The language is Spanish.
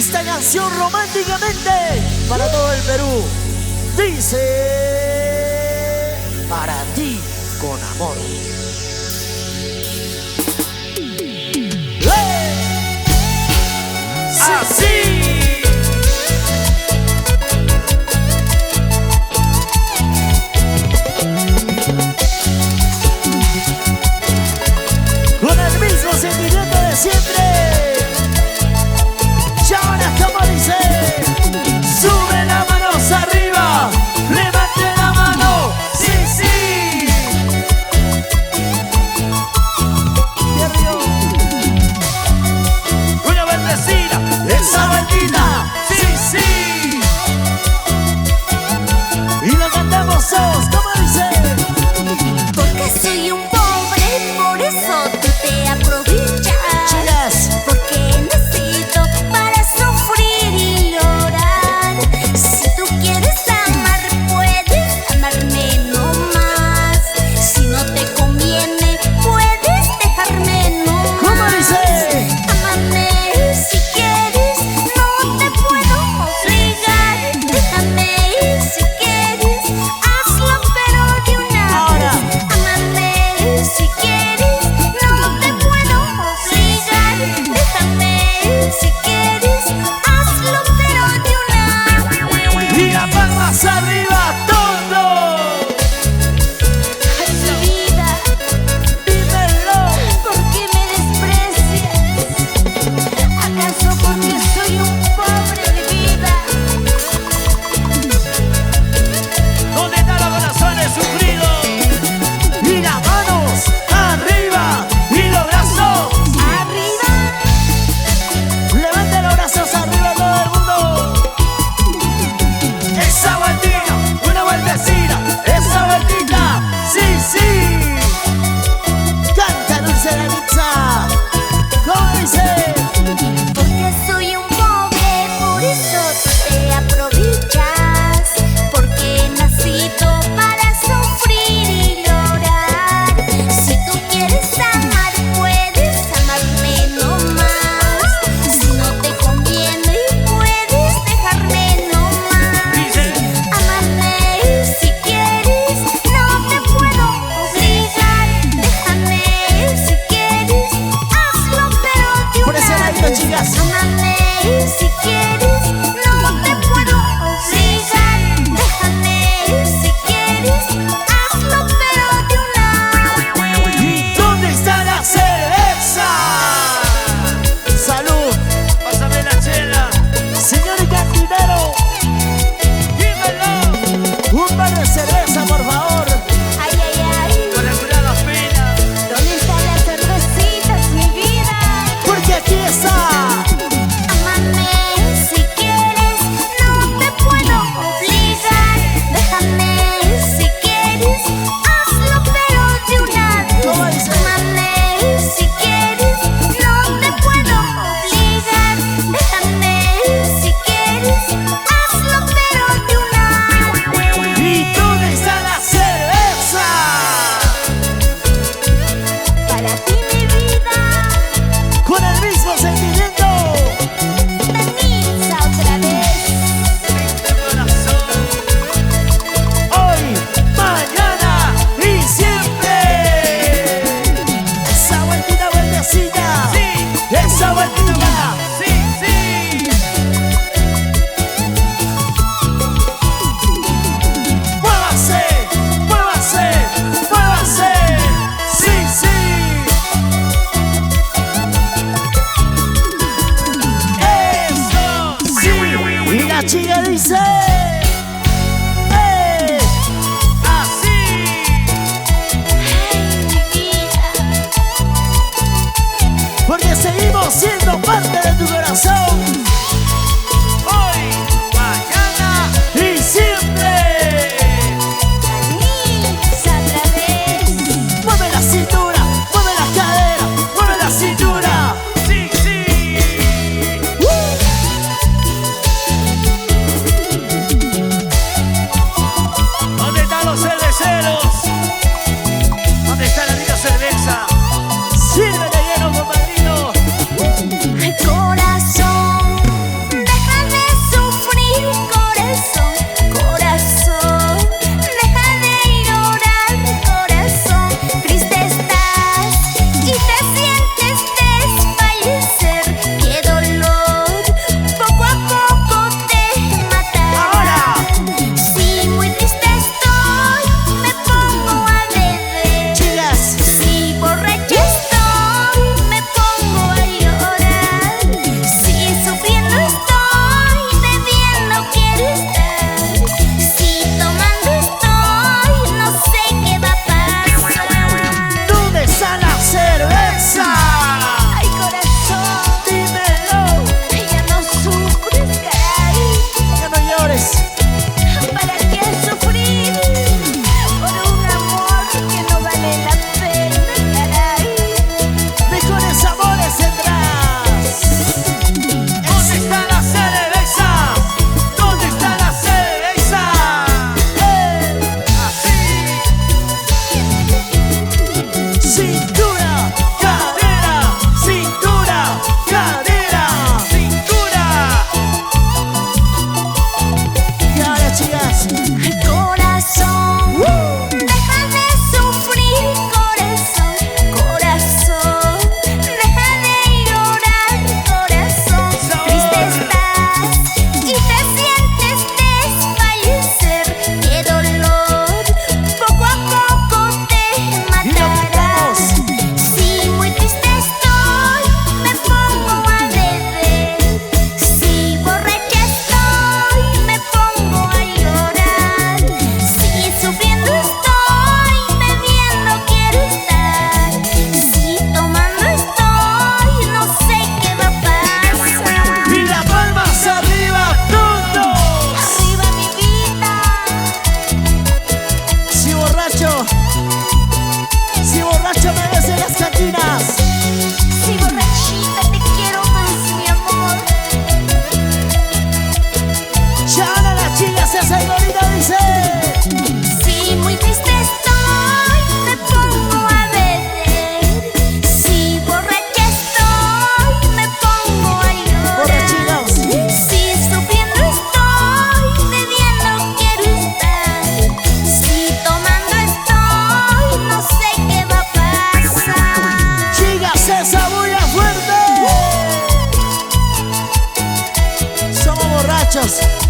Esta canción románticamente para todo el Perú. Dice: para ti con amor. Así. Con el mismo sentimiento de siempre. Chavana, como dice: sube las manos arriba, levante la mano, sí, sí. Y arriba. Una vueltecita, esa vueltita, sí, sí. Y lo cantamos todos, como dice: porque soy un pobre, por eso tú te aprovechas. Chicas, Porque necesito para sufrir y llorar. Si tú quieres amar, puedes amarme no más. Si no te conviene, puedes dejarme no más. ¿cómo dice? Amame si quieres, no te puedo obligar. Déjame si quieres, hazlo pero de una Ahora. vez. Amame si quieres, no te puedo obligar. Déjame si quieres, hazlo pero de una vez. Y las palmas arriba, todo. Ay, mi vida, Dímelo. ¿por qué me desprecias? ¿Acaso porque soy un pobre de vida? ¿Dónde están los corazones sufridos? Y las manos arriba y los brazos. Arriba, Levanten los brazos arriba todo el mundo. Esa vueltita, una vueltecita, esa vueltita, sí, sí. Canta Dulce la Nitza. ¿Cómo dice? porque soy un pobre, por eso tú te aprovechas. Porque nacito para sufrir y llorar. Si tú quieres amar, puedes amarme no más. Si no te conviene, puedes dejarme no más. Dice: Amame si quieres, no te puedo obligar. Déjame si quieres, hazlo pero de Por ese una ladito, vez. chicas. Amame si quieres, no te puedo obligar. Déjame si quieres, hazlo pero de una vez. ¿Y dónde está la cerveza? Salud. Pásame la chela. Señor cantinero, dímelo. Un par de cerveza, por favor. Ay, ay, ay, Para curar las penas. ¿dónde están las cervecitas, mi vida? Porque aquí está. Amame si quieres, no te puedo obligar. Déjame si quieres, hazlo pero de una vez. ¿Cómo dice? Amame si quieres, no te puedo obligar. Déjame si quieres, hazlo pero de una vez. ¿Y dónde está la cerveza? Para ti mi vida, Con el mismo sentimiento. Denisa otra vez. Hoy, mañana y siempre. Esa vueltita, vueltecita. Sí. Esa vueltita. Sí, sí. Muévase, muévase, muévase. Sí, sí. Eso, sí. Y la chica dice: así. Ay, mi vida. Porque seguimos siendo Gracias.